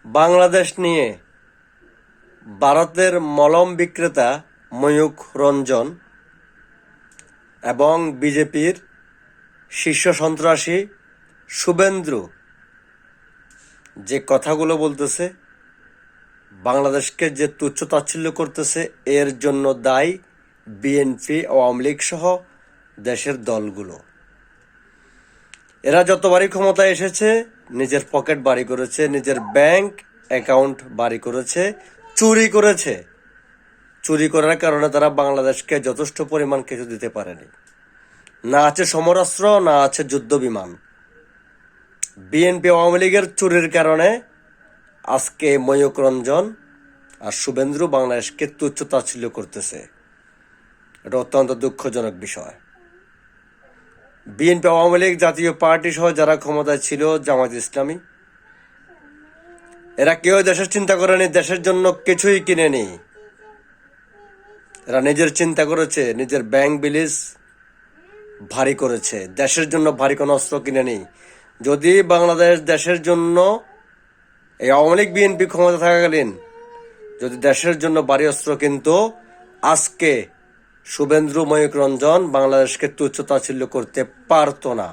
বাংলাদেশ নিয়ে ভারতের মলম বিক্রেতা ময়ূখ রঞ্জন এবং বিজেপির শীর্ষ সন্ত্রাসী শুভেন্দু যে কথাগুলো বলতেছে, বাংলাদেশকে যে তুচ্ছ তাচ্ছিল্য করতেছে, এর জন্য দায়ী বিএনপি, আওয়ামী লীগ সহ দেশের দলগুলো। এরা যতবারই ক্ষমতায় এসেছে নিজের পকেট বাড়ি করেছে, নিজের ব্যাংক অ্যাকাউন্ট বাড়ি করেছে, চুরি করেছে। চুরি করার কারণে তারা বাংলাদেশকে যথেষ্ট পরিমাণ কিছু দিতে পারেনি। না আছে সমরাস্ত্র, না আছে যুদ্ধ বিমান। বিএনপি আওয়ামী লীগের চুরির কারণে আজকে ময়ূখ রঞ্জন আর শুভেন্দু বাংলাদেশকে তুচ্ছ তাচ্ছিল্য করতেছে। এটা অত্যন্ত দুঃখজনক বিষয়। বিএনপি আওয়ামী লীগ জাতীয় পার্টি সহ যারা ক্ষমতায় ছিল, জামায়াত ইসলামী, এরা কেউ দেশের চিন্তা করেনি, দেশের জন্য কিছুই কিনেনি। এরা নিজের চিন্তা করেছে, নিজের ব্যাংক ব্যালেন্স ভারী করেছে, দেশের জন্য ভারী কোনো অস্ত্র কিনেনি। যদি বাংলাদেশ দেশের জন্য, এই আওয়ামী লীগ বিএনপি ক্ষমতা থাকাকালীন যদি দেশের জন্য ভারী অস্ত্র কিনতো, আজকে শুভেন্দু ময়ূখ রঞ্জন বাংলাদেশকে তুচ্ছ তাচ্ছিল্য করতে পারতো না।